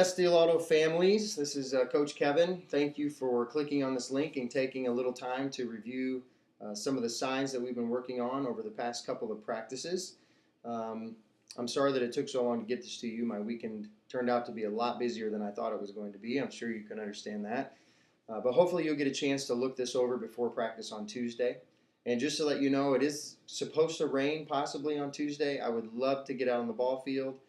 Best Steel Auto families, this is Coach Kevin. Thank you for clicking on this link and taking a little time to review some of the signs that we've been working on over the past couple of practices. I'm sorry that it took so long to get this to you. My weekend turned out to be a lot busier than I thought it was going to be. I'm sure you can understand that. But hopefully you'll get a chance to look this over before practice on Tuesday. And just to let you know, it is supposed to rain possibly on Tuesday. I would love to get out on the ball field.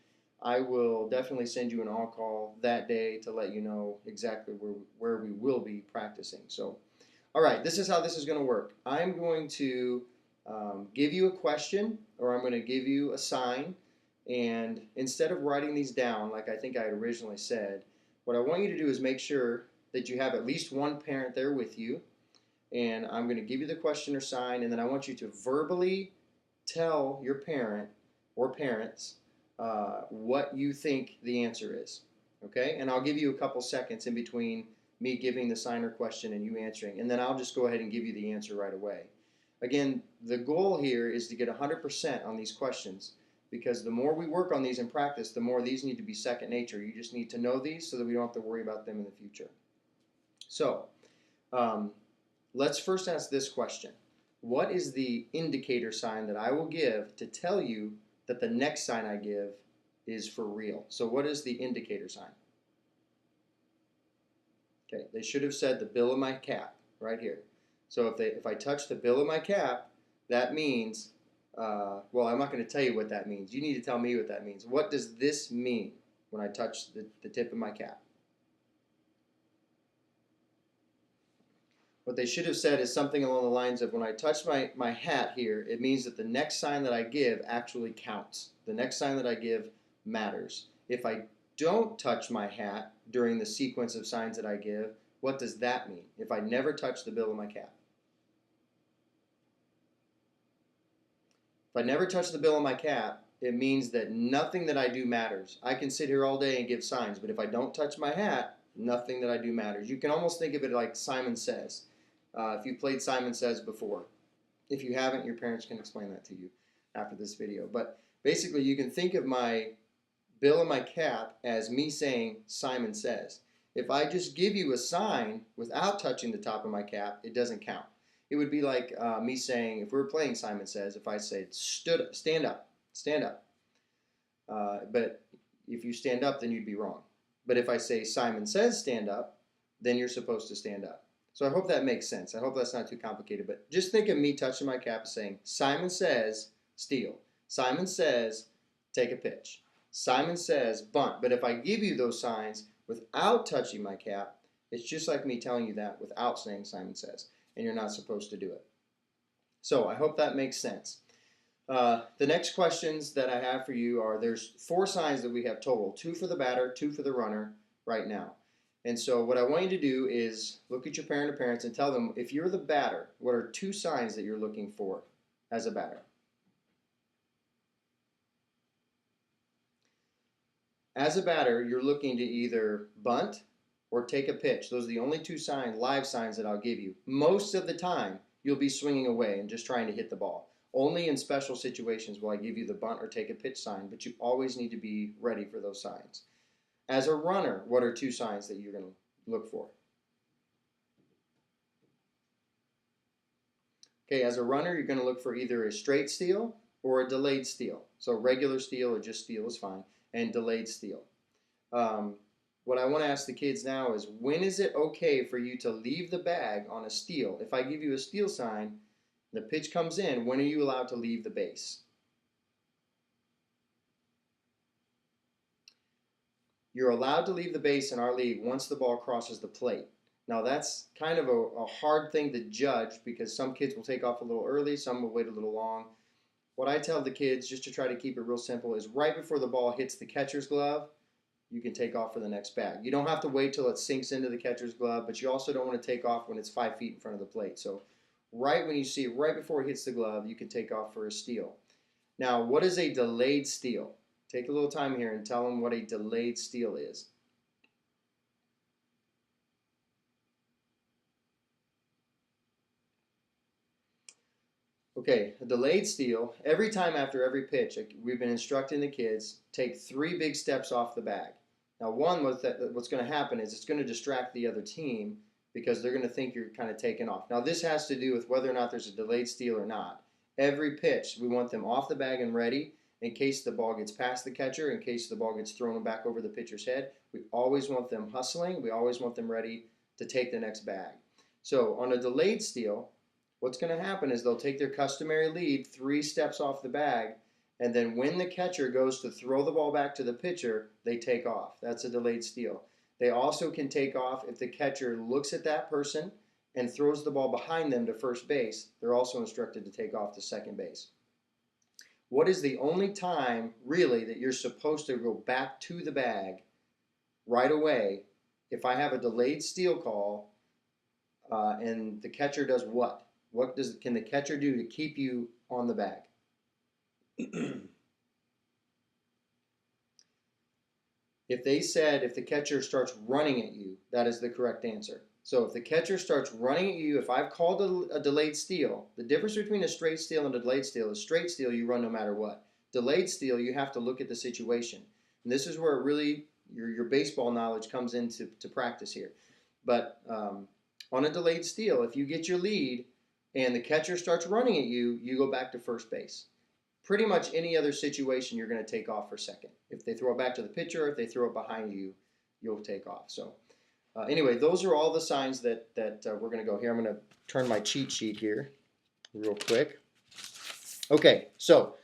I will definitely send you an all call that day to let you know exactly where we will be practicing. So, all right, this is how this is going to work. I'm going to give you a question, or I'm going to give you a sign, and instead of writing these down like I think I had originally said, what I want you to do is make sure that you have at least one parent there with you, and I'm going to give you the question or sign, and then I want you to verbally tell your parent or parents what you think the answer is. Okay? And I'll give you a couple seconds in between me giving the sign or question and you answering, and then I'll just go ahead and give you the answer right away. Again, the goal here is to get 100% on these questions, because the more we work on these in practice, the more these need to be second nature. You just need to know these so that we don't have to worry about them in the future. So, let's first ask this question. What is the indicator sign that I will give to tell you that the next sign I give is for real? So what is the indicator sign? Okay, they should have said the bill of my cap right here. So if I touch the bill of my cap, that means, well, I'm not going to tell you what that means. You need to tell me what that means. What does this mean when I touch the tip of my cap? What they should have said is something along the lines of, when I touch my hat here, it means that the next sign that I give actually counts. The next sign that I give matters. If I don't touch my hat during the sequence of signs that I give, what does that mean? If I never touch the bill of my cap. If I never touch the bill of my cap, it means that nothing that I do matters. I can sit here all day and give signs, but if I don't touch my hat, nothing that I do matters. You can almost think of it like Simon Says. If you've played Simon Says before. If you haven't, your parents can explain that to you after this video. But basically, you can think of my bill of my cap as me saying Simon Says. If I just give you a sign without touching the top of my cap, it doesn't count. It would be like me saying, if we were playing Simon Says, if I said stand up, stand up. But if you stand up, then you'd be wrong. But if I say Simon Says stand up, then you're supposed to stand up. So I hope that makes sense. I hope that's not too complicated. But just think of me touching my cap and saying, Simon Says steal. Simon Says take a pitch. Simon Says bunt. But if I give you those signs without touching my cap, it's just like me telling you that without saying Simon Says. And you're not supposed to do it. So I hope that makes sense. The next questions that I have for you are, there's 4 signs that we have total. 2 for the batter, 2 for the runner right now. And so what I want you to do is look at your parent or parents and tell them, if you're the batter, what are 2 signs that you're looking for as a batter? As a batter, you're looking to either bunt or take a pitch. Those are the only 2 live signs that I'll give you. Most of the time, you'll be swinging away and just trying to hit the ball. Only in special situations will I give you the bunt or take a pitch sign, but you always need to be ready for those signs. As a runner, what are 2 signs that you're going to look for? Okay, as a runner, you're going to look for either a straight steal or a delayed steal. So regular steal or just steal is fine, and delayed steal. What I want to ask the kids now is, when is it okay for you to leave the bag on a steal? If I give you a steal sign, the pitch comes in, when are you allowed to leave the base? You're allowed to leave the base in our league once the ball crosses the plate. Now that's kind of a hard thing to judge, because some kids will take off a little early, some will wait a little long. What I tell the kids, just to try to keep it real simple, is right before the ball hits the catcher's glove, you can take off for the next bag. You don't have to wait till it sinks into the catcher's glove, but you also don't want to take off when it's 5 feet in front of the plate. So right when you see it, right before it hits the glove, you can take off for a steal. Now, what is a delayed steal? Take a little time here and tell them what a delayed steal is. Okay, a delayed steal, every time after every pitch, we've been instructing the kids, take 3 big steps off the bag. Now, one was that what's going to happen is it's going to distract the other team because they're going to think you're kind of taking off. Now, this has to do with whether or not there's a delayed steal or not. Every pitch, we want them off the bag and ready in case the ball gets past the catcher, in case the ball gets thrown back over the pitcher's head. We always want them hustling. We always want them ready to take the next bag. So on a delayed steal, what's going to happen is they'll take their customary lead 3 steps off the bag, and then when the catcher goes to throw the ball back to the pitcher, they take off. That's a delayed steal. They also can take off if the catcher looks at that person and throws the ball behind them to first base. They're also instructed to take off to second base. What is the only time, really, that you're supposed to go back to the bag right away if I have a delayed steal call and the catcher does what? Can the catcher do to keep you on the bag? If the catcher starts running at you, that is the correct answer. So if the catcher starts running at you, if I've called a delayed steal, the difference between a straight steal and a delayed steal is straight steal, you run no matter what. Delayed steal, you have to look at the situation. And this is where really your baseball knowledge comes into practice here. But on a delayed steal, if you get your lead and the catcher starts running at you, you go back to first base. Pretty much any other situation, you're going to take off for second. If they throw it back to the pitcher, if they throw it behind you, you'll take off. So anyway, those are all the signs that we're going to go here. I'm going to turn my cheat sheet here real quick. Okay, so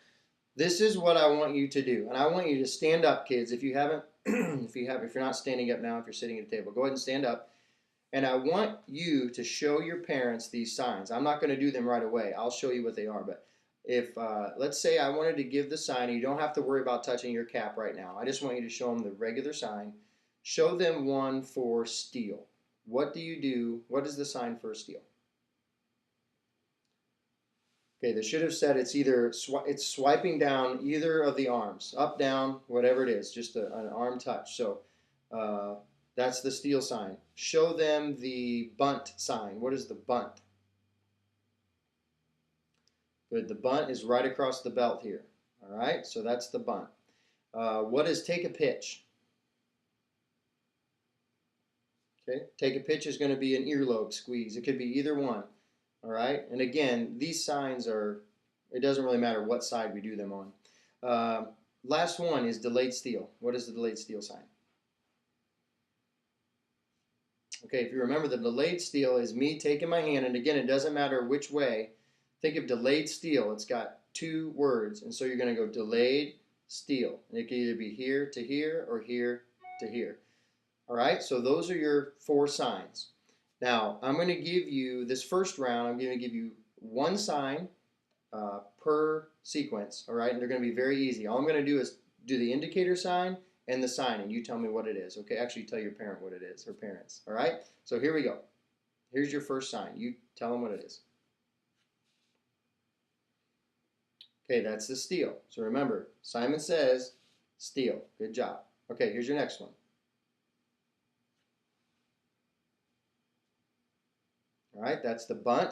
this is what I want you to do, and I want you to stand up, kids. If you haven't, if you're not standing up now, if you're sitting at a table, go ahead and stand up. And I want you to show your parents these signs. I'm not going to do them right away. I'll show you what they are, but if let's say I wanted to give the sign, you don't have to worry about touching your cap right now. I just want you to show them the regular sign. Show them one for steal. What do you do? What is the sign for steal? Okay, they should have said it's either it's swiping down either of the arms, up, down, whatever it is, just an arm touch. So that's the steal sign. Show them the bunt sign. What is the bunt? Good. The bunt is right across the belt here. All right, so that's the bunt. What is take a pitch? Okay, take a pitch is going to be an earlobe squeeze. It could be either one. All right, and again, these signs it doesn't really matter what side we do them on. Last one is delayed steal. What is the delayed steal sign? Okay, if you remember, the delayed steal is me taking my hand, and again, it doesn't matter which way. Think of delayed steal. It's got 2 words, and so you're going to go delayed steal. And it can either be here to here or here to here. All right, so those are your 4 signs. Now, I'm going to give you, this first round, I'm going to give you 1 sign per sequence, all right? And they're going to be very easy. All I'm going to do is do the indicator sign and the sign, and you tell me what it is, okay? Actually, tell your parent what it is, or parents, all right? So here we go. Here's your first sign. You tell them what it is. Okay, that's the steal. So remember, Simon says steal. Good job. Okay, here's your next one. All right, that's the bunt.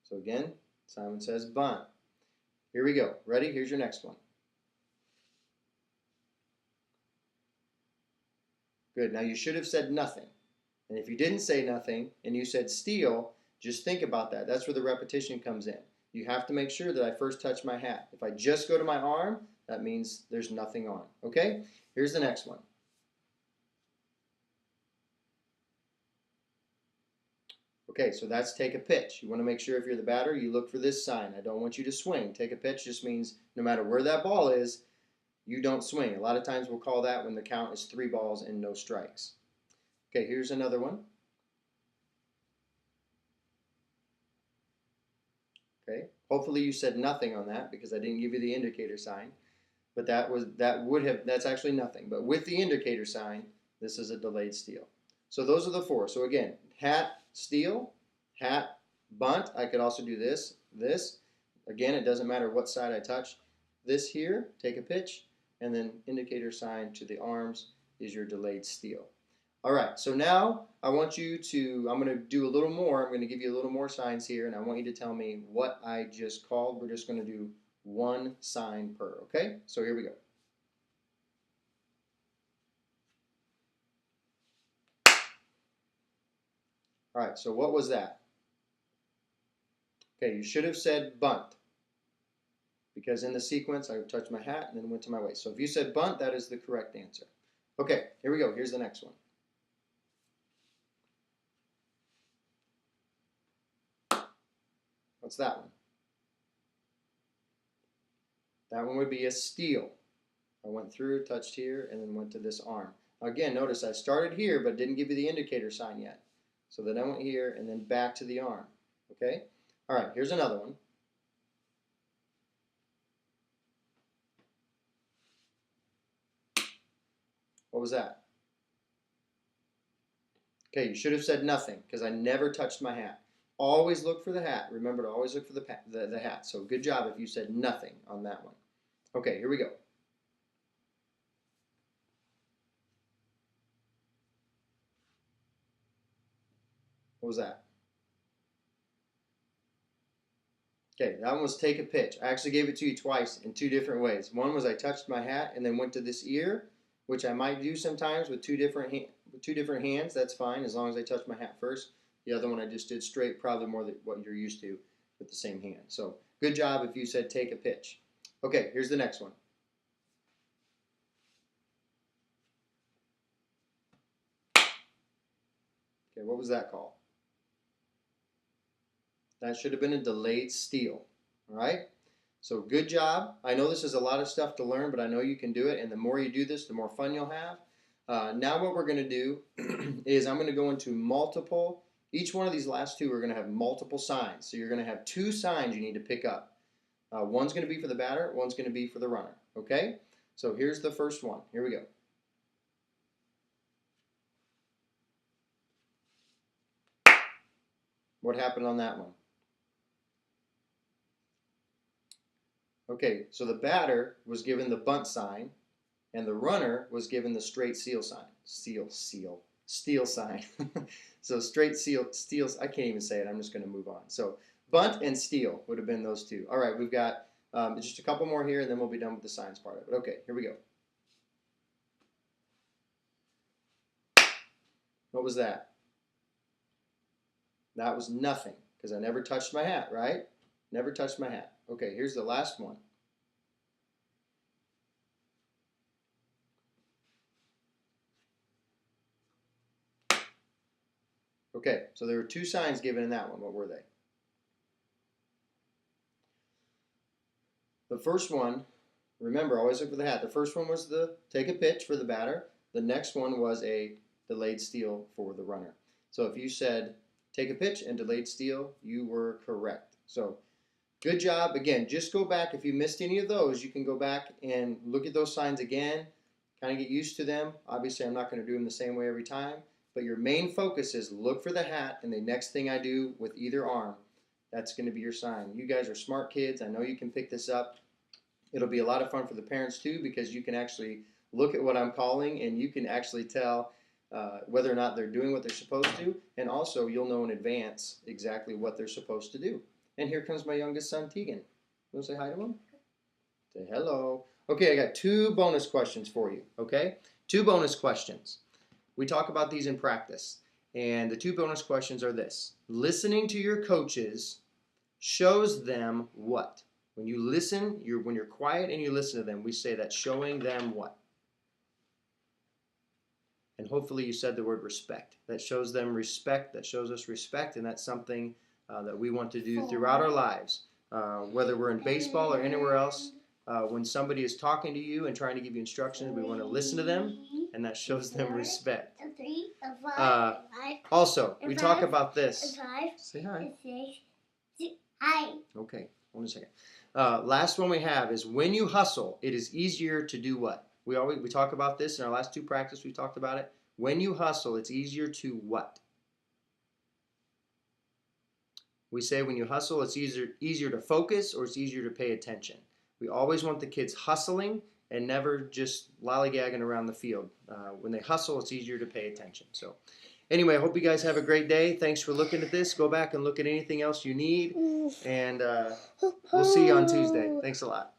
So again, Simon says bunt. Here we go. Ready? Here's your next one. Good. Now you should have said nothing. And if you didn't say nothing and you said steal, just think about that. That's where the repetition comes in. You have to make sure that I first touch my hat. If I just go to my arm, that means there's nothing on. Okay? Here's the next one. Okay, so that's take a pitch. You want to make sure if you're the batter, you look for this sign. I don't want you to swing. Take a pitch just means no matter where that ball is, you don't swing. A lot of times we'll call that when the count is 3 balls and no strikes. Okay, here's another one. Okay, hopefully you said nothing on that because I didn't give you the indicator sign. But that's actually nothing. But with the indicator sign, this is a delayed steal. So those are the 4. So again, hat, steal, hat, bunt. I could also do this. Again, it doesn't matter what side I touch. This here, take a pitch, and then indicator sign to the arms is your delayed steal. All right, so now I want you to, I'm going to do a little more. I'm going to give you a little more signs here, and I want you to tell me what I just called. We're just going to do 1 sign per, okay? So here we go. All right, so what was that? Okay, you should have said bunt, because in the sequence I touched my hat and then went to my waist. So if you said bunt, that is the correct answer. Okay, here we go. Here's the next one. What's that one? That one would be a steal. I went through, touched here, and then went to this arm. Again, notice I started here but didn't give you the indicator sign yet. So then I went here and then back to the arm. Okay? All right, here's another one. What was that? Okay, you should have said nothing because I never touched my hat. Always look for the hat. Remember to always look for the hat. So good job if you said nothing on that one. Okay, here we go. What was that? Okay, that one was take a pitch. I actually gave it to you twice in two different ways. One was I touched my hat and then went to this ear, which I might do sometimes with two different hands. That's fine as long as I touch my hat first. The other one I just did straight, probably more than what you're used to with the same hand. So good job if you said take a pitch. Okay, here's the next one. Okay, what was that called? That should have been a delayed steal. All right? So good job. I know this is a lot of stuff to learn, but I know you can do it. And the more you do this, the more fun you'll have. Now what we're going to do is I'm going to go into multiple. Each one of these last two are going to have multiple signs. So you're going to have two signs you need to pick up. One's going to be for the batter. One's going to be for the runner. Okay? So here's the first one. Here we go. What happened on that one? Okay, so the batter was given the bunt sign, and the runner was given the straight steal sign. Steal sign. So straight steal. I can't even say it. I'm just going to move on. So bunt and steal would have been those two. All right, we've got just a couple more here, and then we'll be done with the signs part of it. Okay, here we go. What was that? That was nothing, because I never touched my hat, right? Never touched my hat. Okay, here's the last one. Okay, so there were two signs given in that one. What were they? The first one, remember, always look for the hat. The first one was the take a pitch for the batter. The next one was a delayed steal for the runner. So if you said take a pitch and delayed steal, you were correct. So good job. Again, just go back. If you missed any of those, you can go back and look at those signs again, kind of get used to them. Obviously, I'm not going to do them the same way every time, but your main focus is look for the hat, and the next thing I do with either arm, that's going to be your sign. You guys are smart kids. I know you can pick this up. It'll be a lot of fun for the parents too, because you can actually look at what I'm calling and you can actually tell whether or not they're doing what they're supposed to, and also you'll know in advance exactly what they're supposed to do. And here comes my youngest son, Tegan. You want to say hi to him? Say hello. Okay, I got two bonus questions for you, okay? Two bonus questions. We talk about these in practice. And the two bonus questions are this. Listening to your coaches shows them what? When you listen, when you're quiet and you listen to them, we say that showing them what? And hopefully you said the word respect. That shows them respect, that shows us respect, and that's something that we want to do throughout our lives. Whether we're in baseball or anywhere else, when somebody is talking to you and trying to give you instructions, we want to listen to them, and that shows them respect. Also, we talk about this. Say hi. Hi. Okay, one second. Last one we have is when you hustle, it is easier to do what? We talk about this in our last two practices. We talked about it. When you hustle, it's easier to what? We say when you hustle, it's easier to focus, or it's easier to pay attention. We always want the kids hustling and never just lollygagging around the field. When they hustle, it's easier to pay attention. So anyway, I hope you guys have a great day. Thanks for looking at this. Go back and look at anything else you need, and we'll see you on Tuesday. Thanks a lot.